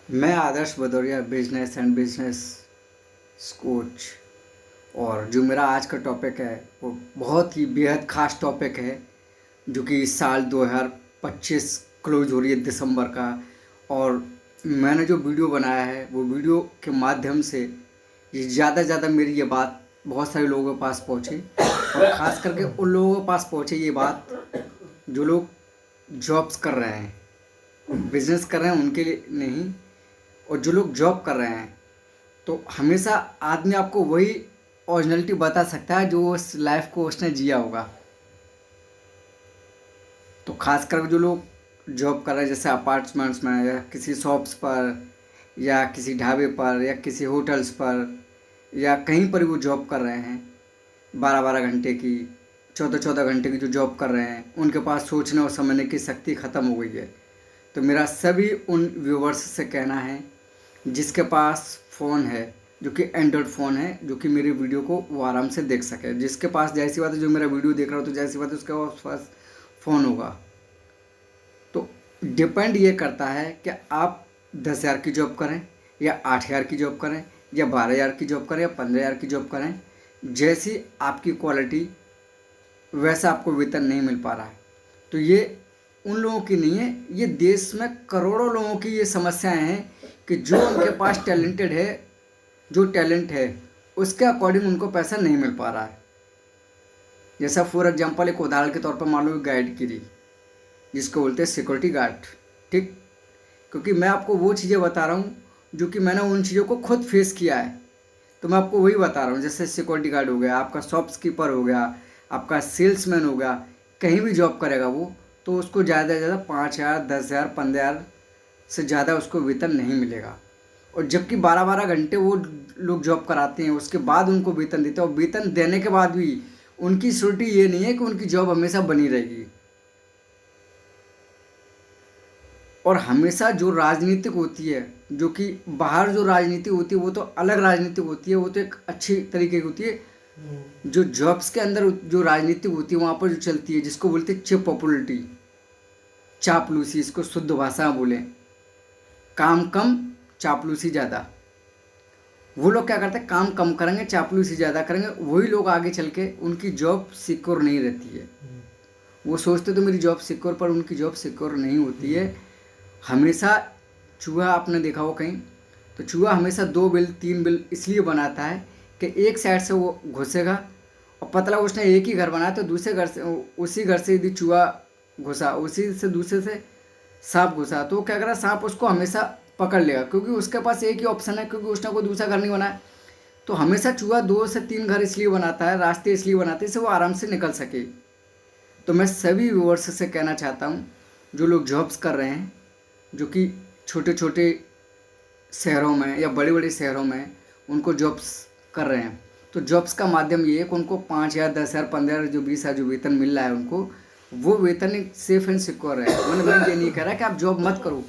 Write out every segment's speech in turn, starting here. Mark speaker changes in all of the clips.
Speaker 1: मैं Adarsh Bhadauria business and business coach. और जो मेरा आज का टॉपिक है वो बहुत ही बेहद ख़ास टॉपिक है, जो कि इस साल 2025 क्लोज हो रही है दिसंबर का। और मैंने जो वीडियो बनाया है वो वीडियो के माध्यम से ये ज़्यादा से ज़्यादा मेरी ये बात बहुत सारे लोगों के पास पहुँचे, और ख़ास करके उन लोगों के पास पहुँचे ये बात जो लोग जॉब्स कर रहे हैं, बिजनेस कर रहे हैं उनके लिए नहीं। और जो लोग जॉब कर रहे हैं, तो हमेशा आदमी आपको वही ओरिजिनलिटी बता सकता है जो उस लाइफ को उसने जिया होगा। तो खासकर जो लोग जॉब कर रहे हैं, जैसे अपार्टमेंट्स में या किसी शॉप्स पर या किसी ढाबे पर या किसी होटल्स पर या कहीं पर भी वो जॉब कर रहे हैं, 12-12 घंटे की, 14-14 घंटे की जो जॉब कर रहे हैं, उनके पास सोचने और समझने की शक्ति ख़त्म हो गई है। तो मेरा सभी उन व्यूवर्स से कहना है जिसके पास फ़ोन है, जो कि एंड्रॉयड फ़ोन है, जो कि मेरी वीडियो को वो आराम से देख सके। जिसके पास, जाहिर सी बात है, जो मेरा वीडियो देख रहा हो तो जाहिर सी बात है उसके पास फ़ोन होगा। तो डिपेंड ये करता है कि आप 10,000 की जॉब करें या 8,000 की जॉब करें या 12,000 की जॉब करें या 15,000 की जॉब करें। जैसी आपकी क्वालिटी वैसा आपको वेतन नहीं मिल पा रहा है। तो ये उन लोगों की नहीं है, ये देश में करोड़ों लोगों की ये समस्याएं हैं कि जो उनके पास टैलेंटेड है, जो टैलेंट है उसके अकॉर्डिंग उनको पैसा नहीं मिल पा रहा है। जैसा फॉर एग्जांपल एक उदाहरण के तौर पर मान लो गाइड गिरी, जिसको बोलते हैं सिक्योरिटी गार्ड, ठीक। क्योंकि मैं आपको वो चीज़ें बता रहा हूँ जो कि मैंने उन चीज़ों को खुद फेस किया है, तो मैं आपको वही बता रहा हूँ। जैसे सिक्योरिटी गार्ड हो गया, आपका शॉप्स कीपर हो गया, आपका सेल्समैन हो गया, कहीं भी जॉब करेगा वो, तो उसको ज़्यादा से ज़्यादा 5,000, 10,000, 15,000 से ज़्यादा उसको वेतन नहीं मिलेगा। और जबकि 12-12 घंटे वो लोग जॉब कराते हैं, उसके बाद उनको वेतन देते हैं, और वेतन देने के बाद भी उनकी श्योरिटी ये नहीं है कि उनकी जॉब हमेशा बनी रहेगी। और हमेशा जो राजनीतिक होती है, जो कि बाहर जो राजनीति होती है वो तो अलग राजनीति होती है, वो तो एक अच्छी तरीके की होती है। जो जॉब्स के अंदर जो राजनीति होती है वहाँ पर जो चलती है, जिसको बोलते हैं चिप पॉपुलरिटी, चापलूसी, इसको शुद्ध भाषा में बोलें, काम कम चापलूसी ज़्यादा। वो लोग क्या करते हैं, काम कम करेंगे, चापलूसी ज़्यादा करेंगे, वही लोग आगे चल के उनकी जॉब सिक्योर नहीं रहती है। वो सोचते तो मेरी जॉब सिक्योर, पर उनकी जॉब सिक्योर नहीं होती है। हमेशा चूहा, आपने देखा हो कहीं, तो चूहा हमेशा 2 बिल 3 बिल इसलिए बनाता है कि एक साइड से वो घुसेगा, और पतला उसने एक ही घर बनाया तो दूसरे घर से, उसी घर से यदि चूहा घुसा, उसी से दूसरे से सांप घुसा, तो क्या करा, सांप उसको हमेशा पकड़ लेगा, क्योंकि उसके पास एक ही ऑप्शन है, क्योंकि उसने कोई दूसरा घर नहीं बनाया। तो हमेशा चूहा 2 से 3 घर इसलिए बनाता है, रास्ते इसलिए बनाते हैं जिससे वो आराम से निकल सके। तो मैं सभी व्यूअर्स से कहना चाहता हूँ, जो लोग जॉब्स कर रहे हैं, जो कि छोटे छोटे शहरों में या बड़े बड़े शहरों में उनको जॉब्स कर रहे हैं, तो जॉब्स का माध्यम ये है कि उनको 5,000, 10,000, 15,000, जो 20,000 जो वेतन मिल रहा है उनको, वो वेतन एक सेफ एंड सिक्योर है। मैं ये नहीं कह रहा कि आप जॉब मत करो,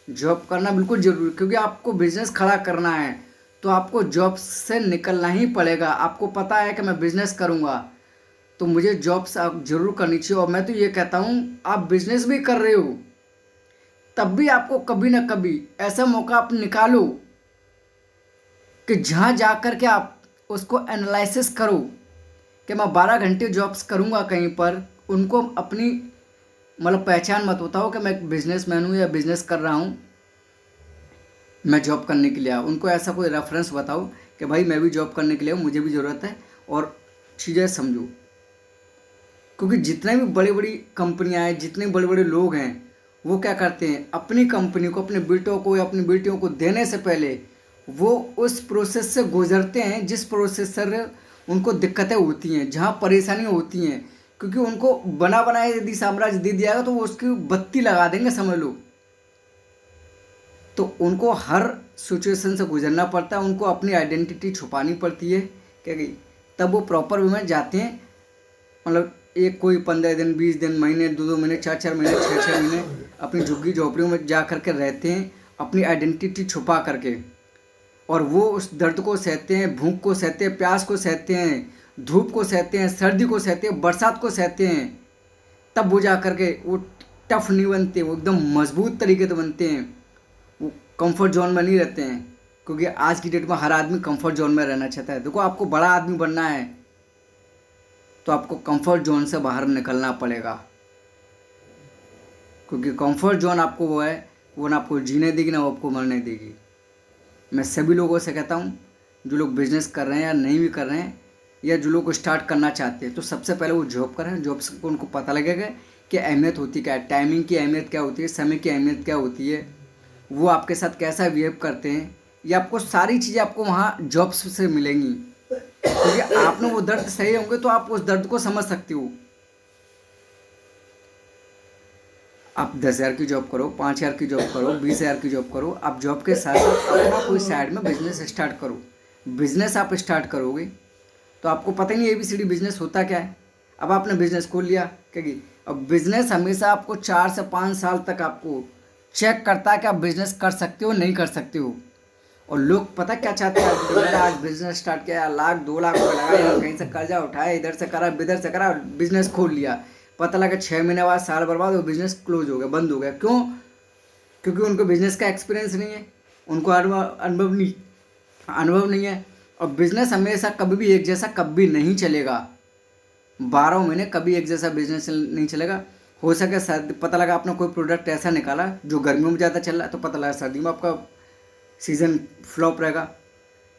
Speaker 1: जॉब करना बिल्कुल ज़रूरी, क्योंकि आपको बिजनेस खड़ा करना है तो आपको जॉब से निकलना ही पड़ेगा। आपको पता है कि मैं बिजनेस करूँगा तो मुझे जॉब्स आप जरूर करनी चाहिए। और मैं तो ये कहता हूँ, आप बिजनेस भी कर रहे हो तब भी आपको कभी ना कभी ऐसा मौका आप निकालो कि जहाँ जा कर के आप उसको एनालिसिस करो कि मैं 12 घंटे जॉब्स करूँगा कहीं पर। उनको अपनी मतलब पहचान मत बताओ कि मैं एक बिजनेसमैन हूँ या बिजनेस कर रहा हूँ, मैं जॉब करने के लिए आया। उनको ऐसा कोई रेफरेंस बताओ कि भाई मैं भी जॉब करने के लिए हूँ, मुझे भी ज़रूरत है, और चीज़ें समझो। क्योंकि जितने भी बड़ी बड़ी कंपनियां हैं, जितने बड़े बड़े लोग हैं, वो क्या करते हैं, अपनी कंपनी को, अपने बेटों को या अपनी बेटियों को देने से पहले वो उस प्रोसेस से गुजरते हैं जिस प्रोसेस से उनको दिक्कतें होती हैं, जहाँ परेशानियाँ होती हैं। क्योंकि उनको बना बनाया यदि साम्राज्य दे दिया गया तो वो उसकी बत्ती लगा देंगे, समझ लो। तो उनको हर सिचुएशन से गुजरना पड़ता है, उनको अपनी आइडेंटिटी छुपानी पड़ती है, क्या कि तब वो प्रॉपर वे में जाते हैं। मतलब एक कोई 15 दिन, 20 दिन, महीने, 2-2 महीने, 4-4 महीने, 6-6 महीने अपनी झुग्गी झोपड़ियों में जा करके रहते हैं, अपनी आइडेंटिटी छुपा करके। और वो उस दर्द को सहते हैं, भूख को सहते हैं, प्यास को सहते हैं, धूप को सहते हैं, सर्दी को सहते हैं, बरसात को सहते हैं। तब वो जा करके वो टफ नहीं बनते, वो एकदम मजबूत तरीके से बनते हैं। वो कंफर्ट जोन में नहीं रहते हैं, क्योंकि आज की डेट में हर आदमी कंफर्ट जोन में रहना चाहता है। देखो, आपको बड़ा आदमी बनना है तो आपको कंफर्ट जोन से बाहर निकलना पड़ेगा, क्योंकि कंफर्ट जोन आपको वो ना आपको जीने देगी ना वो आपको मरने देगी। मैं सभी लोगों से कहता हूँ, जो लोग बिजनेस कर रहे हैं या नहीं भी कर रहे हैं, या जो लोग स्टार्ट करना चाहते हैं, तो सबसे पहले वो जॉब करें। जॉब से उनको पता लगेगा कि अहमियत होती क्या है, टाइमिंग की अहमियत क्या होती है, समय की अहमियत क्या होती है, वो आपके साथ कैसा बिहेव करते हैं। ये आपको सारी चीज़ें आपको वहाँ जॉब्स से मिलेंगी, क्योंकि आपने वो दर्द सही होंगे तो आप उस दर्द को समझ सकते हो। आप 10,000 की जॉब करो, 5,000 की जॉब करो, 20,000 की जॉब करो, आप जॉब के साथ साथ अपना कोई साइड में बिजनेस स्टार्ट करो। बिजनेस आप स्टार्ट करोगे तो आपको पता ही नहीं ABCD बिजनेस होता क्या है। अब आपने बिजनेस खोल लिया क्या कि अब बिजनेस हमेशा आपको 4 से 5 साल तक आपको चेक करता है कि आप बिजनेस कर सकते हो नहीं कर सकते हो। और लोग पता क्या चाहते हैं, मैंने आज बिजनेस स्टार्ट किया, 1,00,000 2,00,000 रुपये लगाया, कहीं से कर्जा उठाया, इधर से करा इधर से करा, बिजनेस खोल लिया, पता लगा 6 महीने बाद, साल भर बाद वो बिजनेस क्लोज हो गया, बंद हो गया। क्यों? क्योंकि उनको बिजनेस का एक्सपीरियंस नहीं है, उनको अनुभव नहीं है। और बिजनेस हमेशा कभी भी एक जैसा कभी नहीं चलेगा। 12 महीने कभी एक जैसा बिजनेस नहीं चलेगा। हो सके सर्दी, पता लगा आपने कोई प्रोडक्ट ऐसा निकाला जो गर्मियों में ज़्यादा चल रहा है, तो पता लगा सर्दी में आपका सीज़न फ्लॉप रहेगा,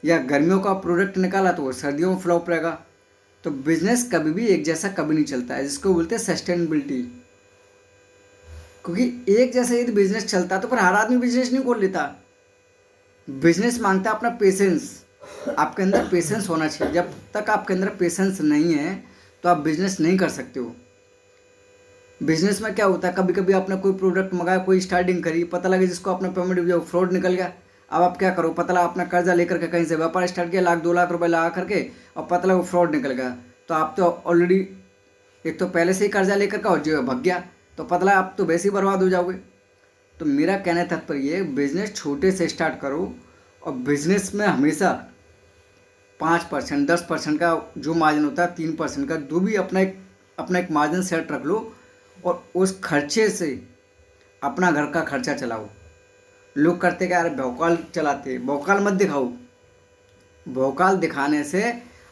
Speaker 1: या गर्मियों का प्रोडक्ट निकाला तो वो सर्दियों में फ्लॉप रहेगा। तो बिजनेस कभी भी एक जैसा कभी नहीं चलता है, जिसको बोलते हैं सस्टेनेबिलिटी। क्योंकि एक जैसा यदि बिजनेस चलता तो फिर हर आदमी बिजनेस नहीं खोल लेता। बिजनेस मांगता है अपना पेशेंस, आपके अंदर पेशेंस होना चाहिए। जब तक आपके अंदर पेशेंस नहीं है तो आप बिजनेस नहीं कर सकते हो। बिजनेस में क्या होता है, कभी कभी आपने कोई प्रोडक्ट मंगाया, कोई स्टार्टिंग करी, पता लगे जिसको आपने पेमेंट दिया वो फ्रॉड निकल गया। अब आप क्या करो, पता लगा आपने कर्जा लेकर के कहीं से व्यापार स्टार्ट किया, 1,00,000 2,00,000 रुपये लगा करके, और पता लगा वो फ्रॉड निकल गया, तो आप तो ऑलरेडी एक तो पहले से ही कर्जा लेकर का और जो भग गया, तो पता लगा आप तो वैसे ही बर्बाद हो जाओगे। तो मेरा कहना तात्पर्य ये, बिजनेस छोटे से स्टार्ट करो, और बिजनेस में हमेशा 5% 10% का जो मार्जिन होता है, 3% का, जो भी अपना एक मार्जिन सेट रख लो, और उस खर्चे से अपना घर का खर्चा चलाओ। लोग करते क्या, अरे भौकाल चलाते, भौकाल मत दिखाओ। भौकाल दिखाने से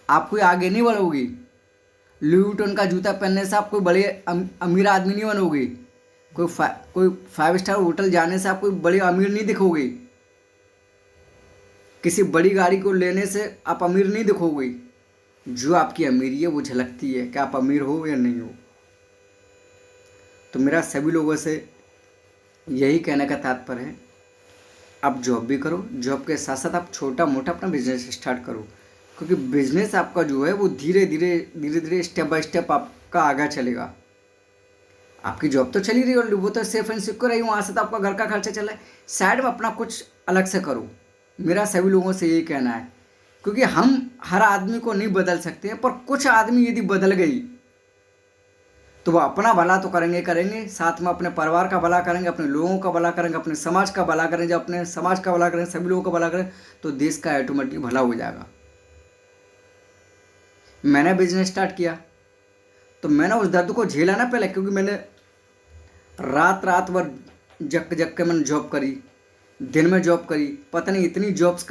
Speaker 1: आप कोई आगे नहीं बढ़ोगी। लुई वुइटन का जूता पहनने से आप कोई बड़े अमीर आदमी नहीं बनोगे। कोई 5 स्टार होटल जाने से आप कोई बड़े अमीर नहीं दिखोगे। किसी बड़ी गाड़ी को लेने से आप अमीर नहीं दिखोगे। जो आपकी अमीरी है वो झलकती है कि आप अमीर हो या नहीं हो। तो मेरा सभी लोगों से यही कहने का तात्पर्य है, आप जॉब भी करो, जॉब के साथ साथ आप छोटा मोटा अपना बिजनेस स्टार्ट करो, क्योंकि बिजनेस आपका जो है वो धीरे धीरे स्टेप बाय स्टेप आपका आगे चलेगा। आपकी जॉब तो चली रही है, वो तो सेफ एंड सिक्योर है, वहाँ से तो आपका घर का खर्चा चला है। साइड में अपना कुछ अलग से करो, मेरा सभी लोगों से यही कहना है। क्योंकि हम हर आदमी को नहीं बदल सकते हैं, पर कुछ आदमी यदि बदल गई तो वो अपना भला तो करेंगे, साथ में अपने परिवार का भला करेंगे, अपने लोगों का भला करेंगे, अपने समाज का भला करेंगे। जब अपने समाज का भला करेंगे, सभी लोगों का भला करें, तो देश का ऑटोमेटिक भला हो जाएगा। मैंने बिजनेस स्टार्ट किया तो मैंने उस दर्द को झेला ना पहले, क्योंकि मैंने रात भर जग के मैंने जॉब करी, दिन में जॉब करी, पता नहीं इतनी जॉब्स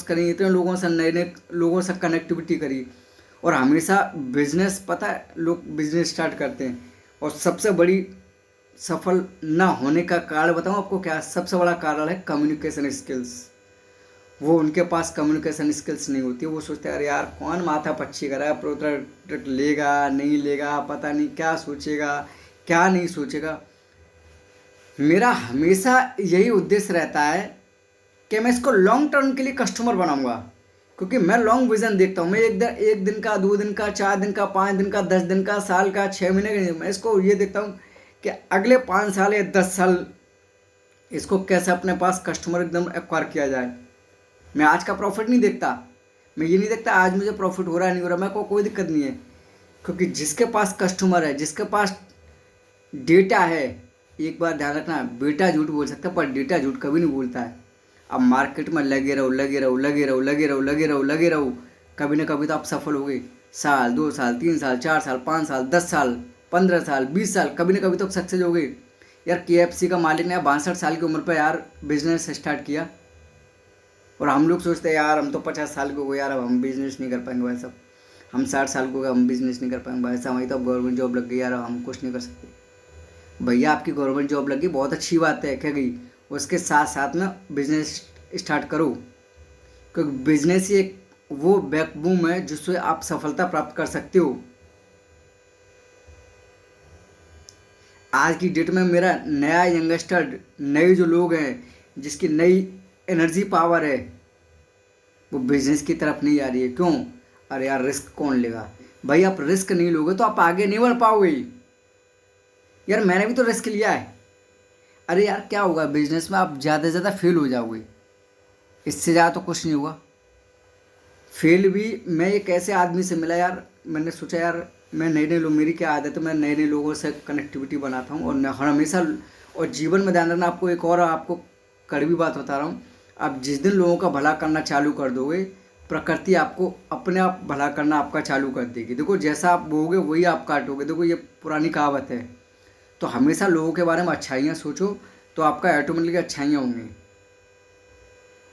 Speaker 1: करी, इतने लोगों से, नए लोगों से कनेक्टिविटी करी। और हमेशा बिजनेस, पता है, लोग बिजनेस स्टार्ट करते हैं और सबसे बड़ी सफल ना होने का कारण बताऊं आपको क्या? सबसे बड़ा कारण है कम्युनिकेशन स्किल्स। वो उनके पास कम्युनिकेशन स्किल्स नहीं होती। वो सोचते हैं अरे यार कौन माथा पच्ची कर रहा है, प्रोडक्ट लेगा नहीं लेगा, पता नहीं क्या सोचेगा क्या नहीं सोचेगा। मेरा हमेशा यही उद्देश्य रहता है कि मैं इसको लॉन्ग टर्म के लिए कस्टमर बनाऊंगा, क्योंकि मैं लॉन्ग विजन देखता हूँ। मैं एक दिन का, 2 दिन का, 4 दिन का, 5 दिन का, 10 दिन का, साल का, 6 महीने का, मैं इसको ये देखता हूँ कि अगले 5 साल या 10 साल इसको कैसे अपने पास कस्टमर एकदम एक्वायर किया जाए। मैं आज का प्रॉफिट नहीं देखता, मैं ये नहीं देखता आज मुझे प्रॉफिट हो रहा है नहीं हो रहा, मेरे को कोई दिक्कत नहीं है। क्योंकि जिसके पास कस्टमर है, जिसके पास डेटा है, एक बार ध्यान रखना, बेटा झूठ बोल सकता है पर डेटा झूठ कभी नहीं बोलता है। अब मार्केट में लगे रहो, कभी ना कभी तो आप सफल हो गए। साल, 2 साल, 3 साल, 4 साल, 5 साल, 10 साल, 15 साल, 20 साल, कभी ना कभी तो सक्सेस हो गए। यार KFC का मालिक ने 62 साल की उम्र पर यार बिजनेस स्टार्ट किया, और हम लोग सोचते हैं यार हम तो 50 साल के हो गए यार, अब हम बिजनेस नहीं कर पाएंगे भाई साहब, हम 60 साल के हो गए, हम बिजनेस नहीं कर पाएंगे भाई साहब, हमारी तो गवर्नमेंट जॉब लग गई यार, हम कुछ नहीं कर सकते। भैया आपकी गवर्नमेंट जॉब लगी, बहुत अच्छी बात है, क्या गई, उसके साथ साथ में बिजनेस स्टार्ट करो, क्योंकि बिजनेस ही एक वो बैकबूम है जिससे आप सफलता प्राप्त कर सकते हो। आज की डेट में मेरा नया यंगस्टर, नए जो लोग हैं जिसकी नई एनर्जी पावर है, वो बिजनेस की तरफ नहीं आ रही है। क्यों? अरे यार रिस्क कौन लेगा भाई, आप रिस्क नहीं लोगे तो आप आगे नहीं बढ़ पाओगे। यार मैंने भी तो रिस्क लिया है। अरे यार क्या होगा बिजनेस में, आप ज़्यादा से ज़्यादा फेल हो जाओगे, इससे ज़्यादा तो कुछ नहीं होगा। फेल भी, मैं एक ऐसे आदमी से मिला यार, मैंने सोचा यार मैं नए नए लोग, मेरी क्या आदत है, मैं नए नए लोगों से कनेक्टिविटी बनाता हूँ, और हमेशा, और जीवन में ध्यान रखना, आपको एक और आपको कड़वी बात बता रहा हूँ, आप जिस दिन लोगों का भला करना चालू कर दोगे, प्रकृति आपको अपने आप भला करना आपका चालू कर देगी। देखो जैसा आप बोओगे वही आप काटोगे, देखो ये पुरानी कहावत है। तो हमेशा लोगों के बारे में अच्छाइयाँ सोचो, तो आपका ऑटोमेटिकली अच्छाइयाँ होंगी।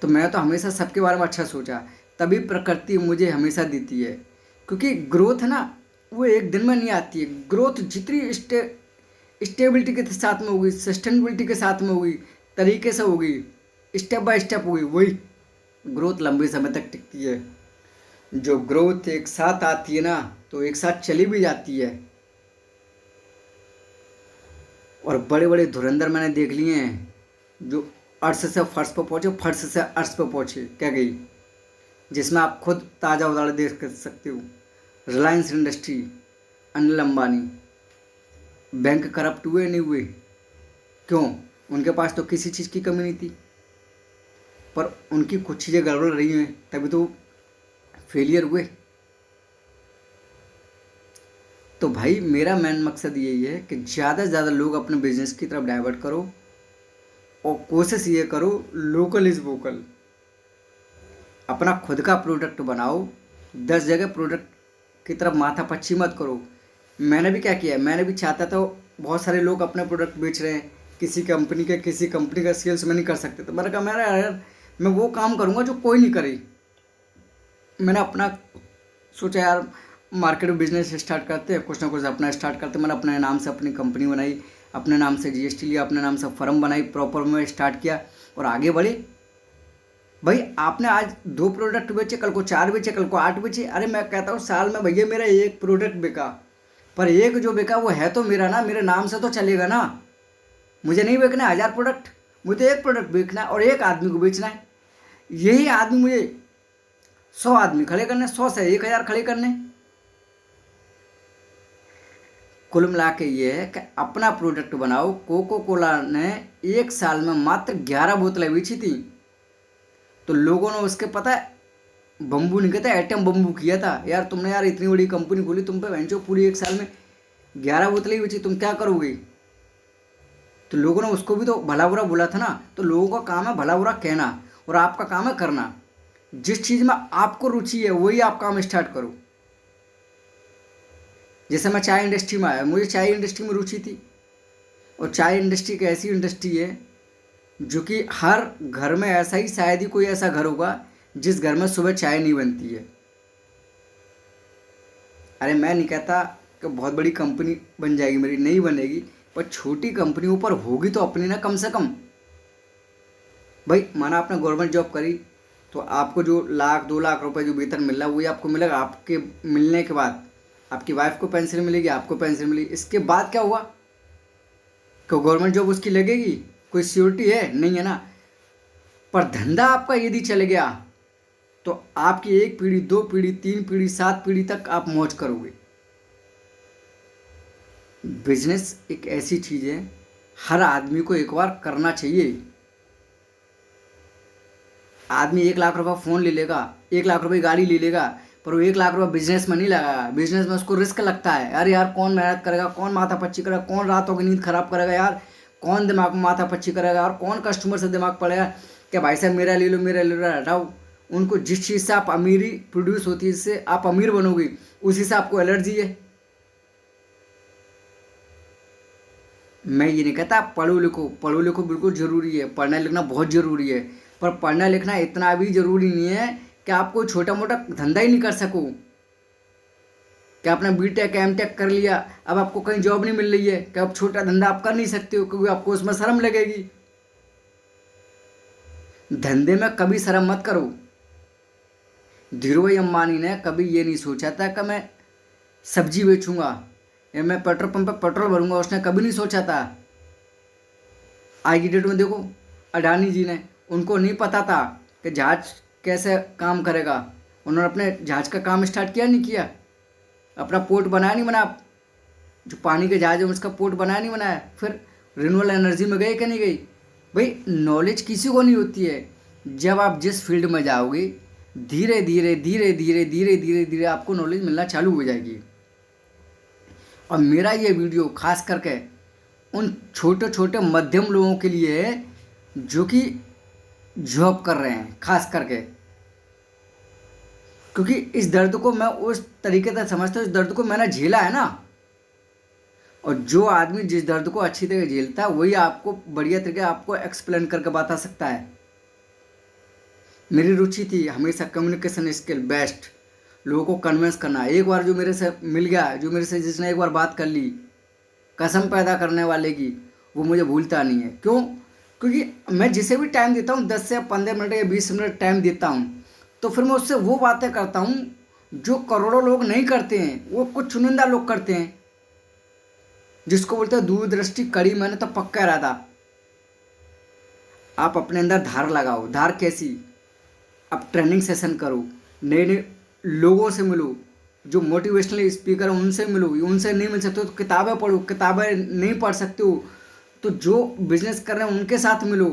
Speaker 1: तो मैं तो हमेशा सबके बारे में अच्छा सोचा, तभी प्रकृति मुझे हमेशा देती है। क्योंकि ग्रोथ है ना, वो एक दिन में नहीं आती है। ग्रोथ जितनी स्टेबिलिटी के साथ में होगी, सस्टेनेबिलिटी के साथ में होगी, तरीके से होगी, स्टेप बाय स्टेप होगी, वही ग्रोथ लंबे समय तक टिकती है। जो ग्रोथ एक साथ आती है ना, तो एक साथ चली भी जाती है। और बड़े बड़े धुरंधर मैंने देख लिए हैं, जो अर्श से फर्श पर पहुँचे, फर्श से अर्श पर पहुँचे, क्या गई, जिसमें आप खुद ताज़ा उदाहरण देख सकते हो। Reliance industry, Anil Ambani, bank corrupt हुए नहीं हुए? क्यों? उनके पास तो किसी चीज़ की कमी नहीं थी, पर उनकी कुछ चीज़ें गड़बड़ रही हैं, तभी तो फेलियर हुए। तो भाई मेरा मेन मकसद यही है कि ज़्यादा से ज़्यादा लोग अपने बिजनेस की तरफ डाइवर्ट करो, और कोशिश ये करो लोकल इज़ वोकल। अपना खुद का प्रोडक्ट बनाओ, 10 जगह प्रोडक्ट की तरफ माथापच्ची मत करो। मैंने भी क्या किया है, मैंने भी चाहता था, बहुत सारे लोग अपने प्रोडक्ट बेच रहे हैं, किसी कंपनी का सेल्स में नहीं कर सकते, तो मैंने कहा मेरा यार मैं वो काम करूँगा जो कोई नहीं करे। मैंने अपना सोचा यार मार्केट में बिजनेस स्टार्ट करते हैं, कुछ ना कुछ अपना स्टार्ट करते। मैंने अपने नाम से अपनी कंपनी बनाई, अपने नाम से GST लिया, अपने नाम से फर्म बनाई, प्रॉपर में स्टार्ट किया और आगे बढ़े। भाई आपने आज 2 प्रोडक्ट बेचे, कल को 4 बेचे, कल को 8 बेचे। अरे मैं कहता हूँ साल में भैया मेरा 1 प्रोडक्ट बिका, पर एक जो बिका वो है तो मेरा ना, मेरे नाम से तो चलेगा ना। मुझे नहीं बेचना है 1000 प्रोडक्ट, मुझे 1 प्रोडक्ट बेचना है और 1 आदमी को बेचना है। यही आदमी मुझे 100 आदमी खड़े करने, 100 से 1000 खड़े करने। कुल मिला के ये है कि अपना प्रोडक्ट बनाओ। कोको कोला ने 1 साल में मात्र 11 बोतलें बेची थी, तो लोगों ने उसके पता है बम्बू नहीं कहता, एटम बम्बू किया था। यार तुमने यार इतनी बड़ी कंपनी खोली, तुम पे बेंचो पूरी 1 साल में 11 बोतलें बेची, तुम क्या करोगे? तो लोगों ने उसको भी तो भला बुरा बोला था ना। तो लोगों का काम है भला बुरा कहना, और आपका काम है करना। जिस चीज़ में आपको रुचि है वही आप काम स्टार्ट करो। जैसे मैं चाय इंडस्ट्री में आया, मुझे चाय इंडस्ट्री में रुचि थी, और चाय इंडस्ट्री एक ऐसी इंडस्ट्री है जो कि हर घर में, ऐसा ही शायद ही कोई ऐसा घर होगा जिस घर में सुबह चाय नहीं बनती है। अरे मैं नहीं कहता कि बहुत बड़ी कंपनी बन जाएगी मेरी, नहीं बनेगी, पर छोटी कंपनी ऊपर होगी तो अपनी ना, कम से कम। भाई माना आपने गवर्नमेंट जॉब करी, तो आपको जो 1 लाख 2 लाख रुपए जो वेतन मिल रहा है वही आपको मिलेगा। आपके मिलने के बाद आपकी वाइफ को पेंशन मिलेगी, आपको पेंशन मिलेगी। इसके बाद क्या हुआ? कि गवर्नमेंट जॉब उसकी लगेगी? कोई सिक्योरिटी है? नहीं है ना। पर धंधा आपका यदि चल गया तो आपकी 1 पीढ़ी, 2 पीढ़ी, 3 पीढ़ी, 7 पीढ़ी तक आप मौज करोगे। बिजनेस एक ऐसी चीज है, हर आदमी को एक बार करना चाहिए। आदमी 1 लाख रुपए फ़ोन ले लेगा, 1 लाख रुपए गाड़ी ले लेगा, पर वो 1 लाख रुपए बिजनेस में नहीं लगाएगा। बिजनेस में उसको रिस्क लगता है। अरे यार कौन मेहनत करेगा, कौन माथा पच्ची करेगा, कौन रातों की नींद खराब करेगा यार, कौन दिमाग में माथा पच्ची करेगा, और कौन कस्टमर से दिमाग पड़ेगा कि भाई साहब मेरा ले लो, मेरा ले लो, हटाओ। उनको जिस चीज़ से आप अमीरी प्रोड्यूस होती है, जिससे आप अमीर बनोगे, उसी से आपको एलर्जी है। मैं ये नहीं कहता आप पढ़ो लिखो बिल्कुल ज़रूरी है, पढ़ना लिखना बहुत ज़रूरी है, पर पढ़ना लिखना इतना भी ज़रूरी नहीं है कि आप कोई छोटा मोटा धंधा ही नहीं कर सको। कि आपने बीटेक एमटेक कर लिया, अब आपको कहीं जॉब नहीं मिल रही है, कि आप छोटा धंधा आप कर नहीं सकते हो क्योंकि आपको उसमें शर्म लगेगी। धंधे में कभी शर्म मत करो। धीरूभाई अंबानी ने कभी ये नहीं सोचा था कि मैं सब्जी बेचूंगा या मैं पेट्रोल पंप पे पेट्रोल भरूंगा, उसने कभी नहीं सोचा था। आज की डेट में देखो अडानी जी ने, उनको नहीं पता था कि जहाज कैसे काम करेगा, उन्होंने अपने जहाज का काम स्टार्ट किया नहीं किया, अपना पोर्ट बनाया नहीं बनाया, जो पानी के जहाज है उसका पोर्ट बनाया नहीं बनाया, फिर रिन्यूएबल एनर्जी में गए कि नहीं गई। भाई नॉलेज किसी को नहीं होती है, जब आप जिस फील्ड में जाओगे धीरे धीरे धीरे धीरे धीरे धीरे धीरे आपको नॉलेज मिलना चालू हो जाएगी। और मेरा ये वीडियो खास करके उन छोटे छोटे मध्यम लोगों के लिए है जो कि जॉब कर रहे हैं, खास करके, क्योंकि इस दर्द को मैं उस तरीके से समझता हूँ, इस दर्द को मैंने झेला है ना। और जो आदमी जिस दर्द को अच्छी तरह झेलता है वही आपको बढ़िया तरीके आपको एक्सप्लेन करके बता सकता है। मेरी रुचि थी हमेशा कम्युनिकेशन स्किल बेस्ट, लोगों को कन्विंस करना। एक बार जो मेरे से मिल गया, जो मेरे से जिसने एक बार बात कर ली, कसम पैदा करने वाले की, वो मुझे भूलता नहीं है। क्यों? क्योंकि मैं जिसे भी टाइम देता हूँ 10 से 15 मिनट या 20 मिनट टाइम देता हूँ, तो फिर मैं उससे वो बातें करता हूँ जो करोड़ों लोग नहीं करते हैं, वो कुछ चुनिंदा लोग करते हैं, जिसको बोलते हैं दूरदृष्टि कड़ी मैंने तो पक्का रहा था। आप अपने अंदर धार लगाओ। धार कैसी? आप ट्रेनिंग सेशन करो, नए नए लोगों से मिलो, जो मोटिवेशनल स्पीकर हैं उनसे मिलो। उनसे नहीं मिल सकते हो तो किताबें पढ़ो, किताबें नहीं पढ़ सकते हो तो जो बिजनेस कर रहे हैं उनके साथ मिलो।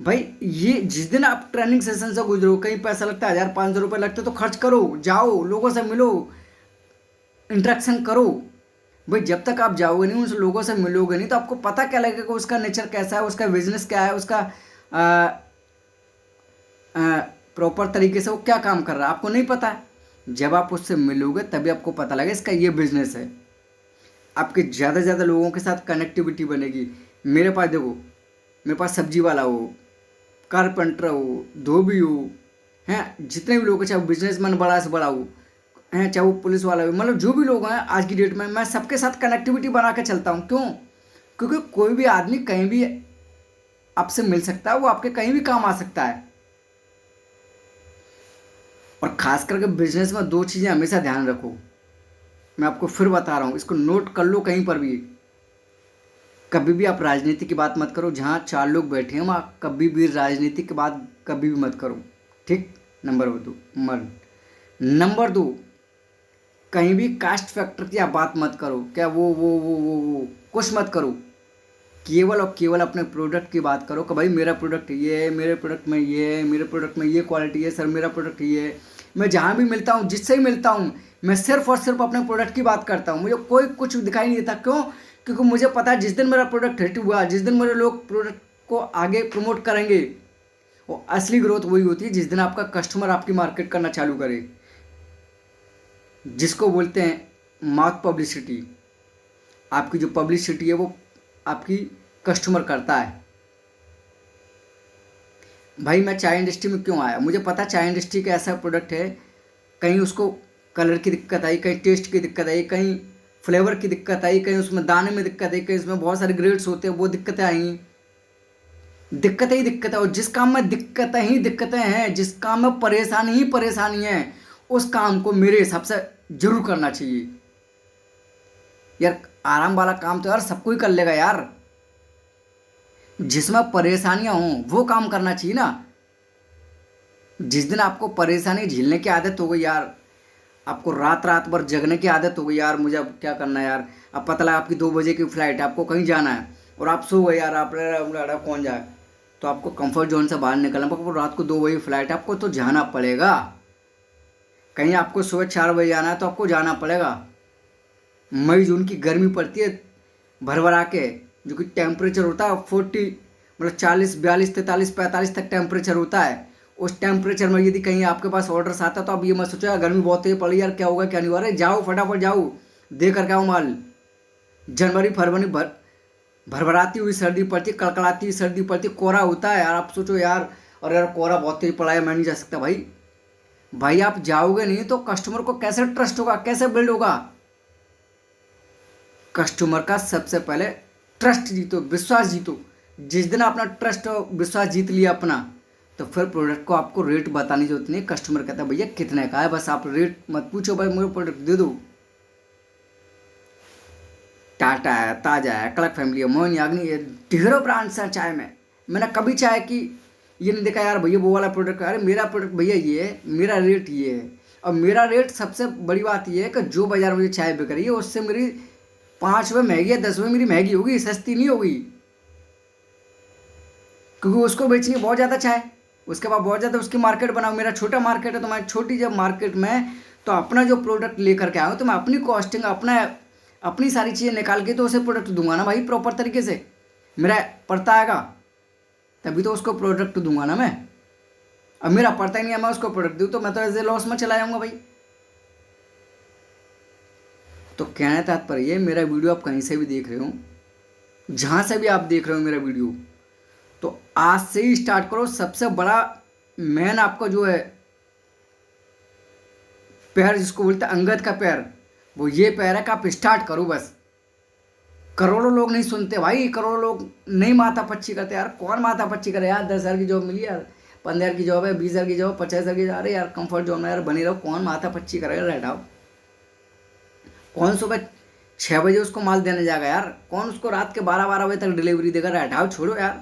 Speaker 1: भाई ये जिस दिन आप ट्रेनिंग सेशन से गुजरो, कहीं पैसा लगता है 1,000-5,000 रुपये लगते तो खर्च करो, जाओ लोगों से मिलो, इंटरेक्शन करो। भाई जब तक आप जाओगे नहीं, उन लोगों से मिलोगे नहीं, तो आपको पता क्या लगेगा उसका नेचर कैसा है, उसका बिजनेस क्या है, उसका प्रॉपर तरीके से वो क्या काम कर रहा है, आपको नहीं पता। जब आप उससे मिलोगे तभी आपको पता लगेगा इसका ये बिजनेस है। आपके ज़्यादा से ज़्यादा लोगों के साथ कनेक्टिविटी बनेगी। मेरे पास देखो, मेरे पास सब्जी वाला हो, कारपेंटर हो, धोबी हो, हैं, जितने भी लोग, चाहे बिजनेसमैन बड़ा से बड़ा हो, हैं, चाहे वो पुलिस वाला हो, मतलब जो भी लोग हैं आज की डेट में, मैं सबके साथ कनेक्टिविटी बना के चलता हूँ। क्यों? क्योंकि कोई भी आदमी कहीं भी आपसे मिल सकता है, वो आपके कहीं भी काम आ सकता है। और खास करके बिजनेस में 2 चीज़ें हमेशा ध्यान रखो, मैं आपको फिर बता रहा हूँ, इसको नोट कर लो कहीं पर भी। कभी भी आप राजनीति की बात मत करो, जहाँ 4 लोग बैठे हैं वहाँ कभी भी राजनीति की बात कभी भी मत करो, ठीक? नंबर 2, कहीं भी कास्ट फैक्टर की आप बात मत करो। क्या वो कुछ मत करो। केवल और केवल अपने प्रोडक्ट की बात करो कि भाई मेरा प्रोडक्ट ये है, मेरे प्रोडक्ट में ये है, मेरे प्रोडक्ट में ये क्वालिटी है, सर मेरा प्रोडक्ट ये है। मैं जहाँ भी मिलता हूँ, जिससे ही मिलता हूँ, मैं सिर्फ और सिर्फ अपने प्रोडक्ट की बात करता हूँ। मुझे कोई कुछ दिखाई नहीं देता। क्यों? क्योंकि मुझे पता है जिस दिन मेरा प्रोडक्ट हिट हुआ, जिस दिन मेरे लोग प्रोडक्ट को आगे प्रमोट करेंगे, वो असली ग्रोथ वही होती है जिस दिन आपका कस्टमर आपकी मार्केट करना चालू करे, जिसको बोलते हैं माउथ पब्लिसिटी। आपकी जो पब्लिसिटी है वो आपकी कस्टमर करता है। भाई मैं चाय इंडस्ट्री में क्यों आया? मुझे पता चाय इंडस्ट्री का ऐसा प्रोडक्ट है, कहीं उसको कलर की दिक्कत आई, कहीं टेस्ट की दिक्कत आई, कहीं फ्लेवर की दिक्कत आई, कहीं उसमें दाने में दिक्कत आई, कहीं उसमें बहुत सारे ग्रेड्स होते हैं, वो दिक्कतें आई। दिक्कतें ही दिक्कत है। और जिस काम में दिक्कतें ही दिक्कतें हैं, जिस काम में परेशानी ही परेशानी है, उस काम को मेरे हिसाब से जरूर करना चाहिए। यार आराम वाला काम तो यार सबको ही कर लेगा यार, जिसमें परेशानियां हों वो काम करना चाहिए ना। जिस दिन आपको परेशानी झेलने की आदत हो गई यार, आपको रात रात भर जगने की आदत हो गई यार, मुझे अब क्या करना है यार, अब पता लगा आपकी 2 बजे की फ्लाइट है, आपको कहीं जाना है और आप सो गए यार, आप कौन जाए, तो आपको कंफर्ट जोन से बाहर निकलना पड़ेगा। रात को 2 बजे फ्लाइट है, आपको तो जाना पड़ेगा। कहीं आपको सुबह 4 बजे जाना है तो आपको जाना पड़ेगा। मई जून की गर्मी पड़ती है भरभरा के, जो कि टेम्परेचर होता है 40, मतलब 40, 42, 43, 45 तक टेम्परेचर होता है। उस टेम्परेचर में यदि कहीं आपके पास ऑर्डर्स आता तो आप ये मत सोचो यार गर्मी बहुत तेज पड़ी यार, क्या होगा क्या नहीं हो रहा है। जाओ फटाफट जाओ, दे करके आओ माल। जनवरी फरवरी भरभराती हुई सर्दी पड़ती, कड़कड़ाती हुई सर्दी पड़ती, कोहरा होता है यार। आप सोचो यार, और यार कोहरा बहुत तेज पड़ा है, मैं नहीं जा सकता भाई। भाई आप जाओगे नहीं तो कस्टमर को कैसे ट्रस्ट होगा, कैसे बिल्ड होगा? कस्टमर का सबसे पहले ट्रस्ट जीतो, विश्वास जीतो। जिस दिन अपना ट्रस्ट और विश्वास जीत लिया अपना, तो फिर प्रोडक्ट को आपको रेट बताने की जरूरत नहीं। कस्टमर कहता है भैया कितने का है, बस आप रेट मत पूछो भाई, मुझे प्रोडक्ट दे दो। टाटा है, ताजा है, कड़क फैमिली है, मोहन याग्नि है, ढेरों ब्रांड्स हैं चाय में। मैंने कभी चाय की ये नहीं देखा यार भैया वो वाला प्रोडक्ट, अरे मेरा प्रोडक्ट भैया ये है, मेरा रेट ये है। और मेरा रेट, सबसे बड़ी बात ये है कि जो बाजार में चाय बिक रही है उससे मेरी 5 रुपये महंगी है, 10 रुपये मेरी महंगी होगी, सस्ती नहीं होगी। क्योंकि उसको बेचनी है बहुत ज़्यादा चाय, उसके बाद बहुत ज़्यादा उसकी मार्केट बनाओ। मेरा छोटा मार्केट है, तो मैं छोटी जब मार्केट में तो अपना जो प्रोडक्ट लेकर के आऊँ तो मैं अपनी कॉस्टिंग, अपनी सारी चीज़ें निकाल के तो उसे प्रोडक्ट दूंगा ना भाई, प्रॉपर तरीके से। मेरा पड़ता आएगा तभी तो उसको प्रोडक्ट दूंगा ना मैं। अब मेरा पड़ता ही नहीं है, मैं उसको प्रोडक्ट दूँ तो मैं तो ऐसे लॉस में चला जाऊँगा भाई। तो कहने तात्पर्य, मेरा वीडियो आप कहीं से भी देख रहे हो, जहाँ से भी आप देख रहे हो मेरा वीडियो, तो आज से ही स्टार्ट करो। सबसे बड़ा मेन आपका जो है पैर, जिसको बोलते हैं अंगद का पैर, वो ये पैर है कि आप स्टार्ट करो बस। करोड़ों लोग नहीं सुनते भाई, करोड़ों लोग नहीं माथा पच्ची करते यार। कौन माथा पच्ची करे यार? 10,000 की जॉब मिली यार, 15,000 की जॉब है, 20,000 की जॉब, 50,000 की, अरे यार कंफर्ट जोन में यार बनी रहो। कौन माथा पच्ची करेगा? बैठाओ। कौन सुबह 6 बजे उसको माल देने जाएगा यार? कौन उसको रात के 12-12 बजे तक डिलीवरी देगा? बैठाओ, छोड़ो यार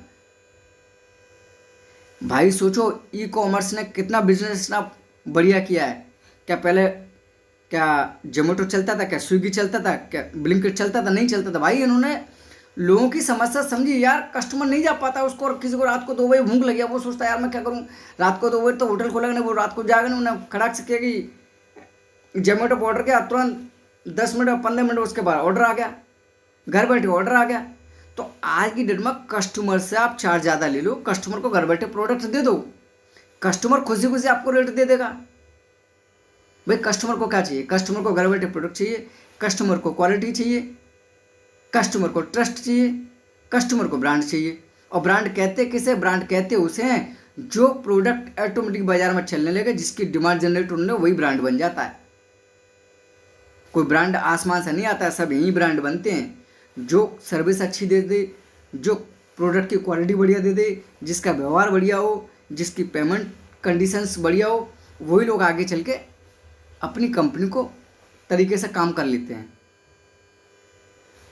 Speaker 1: भाई। सोचो ई कॉमर्स ने कितना बिजनेस इतना बढ़िया किया है। क्या पहले क्या जोमेटो चलता था? क्या स्विगी चलता था? क्या ब्लिंकिट चलता था? नहीं चलता था भाई। इन्होंने लोगों की समस्या समझी यार। कस्टमर नहीं जा पाता उसको, और किसी को रात को 2 बजे भूख लगी, वो सोचता है यार मैं क्या करूं, रात को 2 बजे तो होटल खोलेगा नहीं, वो रात को जाएगा नहीं, उन्हें खड़ाक से किया कि जोमेटो पर ऑर्डर किया, तुरंत 10 मिनट और 15 मिनट उसके बाद ऑर्डर आ गया, घर बैठे ऑर्डर आ गया। तो आज की डेट में कस्टमर से आप चार्ज ज़्यादा ले लो, कस्टमर को घर बैठे प्रोडक्ट दे दो, कस्टमर खुशी खुशी आपको रेट दे देगा। भाई कस्टमर को क्या चाहिए? कस्टमर को घर बैठे प्रोडक्ट चाहिए, कस्टमर को क्वालिटी चाहिए, कस्टमर को ट्रस्ट चाहिए, कस्टमर को ब्रांड चाहिए। और ब्रांड कहते किसे? ब्रांड कहते उसे हैं जो प्रोडक्ट ऑटोमेटिक बाजार में चलने लगे, जिसकी डिमांड जनरेट होने वही ब्रांड बन जाता है। कोई ब्रांड आसमान से नहीं आता है, सब यही ब्रांड बनते हैं। जो सर्विस अच्छी दे दे, जो प्रोडक्ट की क्वालिटी बढ़िया दे दे, जिसका व्यवहार बढ़िया हो, जिसकी पेमेंट कंडीशंस बढ़िया हो, वही लोग आगे चल के अपनी कंपनी को तरीके से काम कर लेते हैं।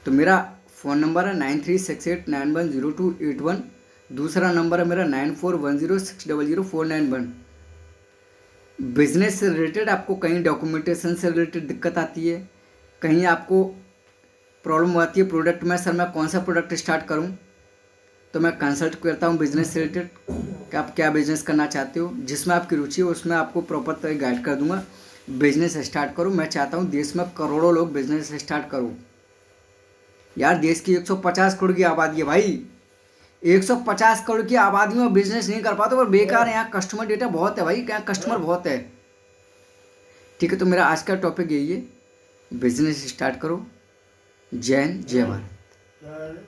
Speaker 1: तो मेरा फ़ोन नंबर है 9368910281। दूसरा नंबर है मेरा 9410600491। बिजनेस से रिलेटेड आपको कहीं डॉक्यूमेंटेशन से रिलेटेड दिक्कत आती है, कहीं आपको प्रॉब्लम आती है प्रोडक्ट में, सर मैं कौन सा प्रोडक्ट स्टार्ट करूं, तो मैं कंसल्ट करता हूं बिजनेस से रिलेटेड कि आप क्या बिजनेस करना चाहते हो, जिसमें आपकी रुचि हो उसमें आपको प्रॉपर तरह गाइड कर दूंगा। बिजनेस स्टार्ट करो। मैं चाहता हूं देश में करोड़ों लोग बिजनेस स्टार्ट करो यार। देश की 150 करोड़ की आबादी है भाई, 150 करोड़ की आबादी में बिजनेस नहीं कर पाते, पर बेकार है। यहाँ कस्टमर डेटा बहुत है भाई, यहाँ कस्टमर बहुत है। ठीक है, तो मेरा आज का टॉपिक यही है, बिजनेस स्टार्ट करो। जय हिंद, जय भारत।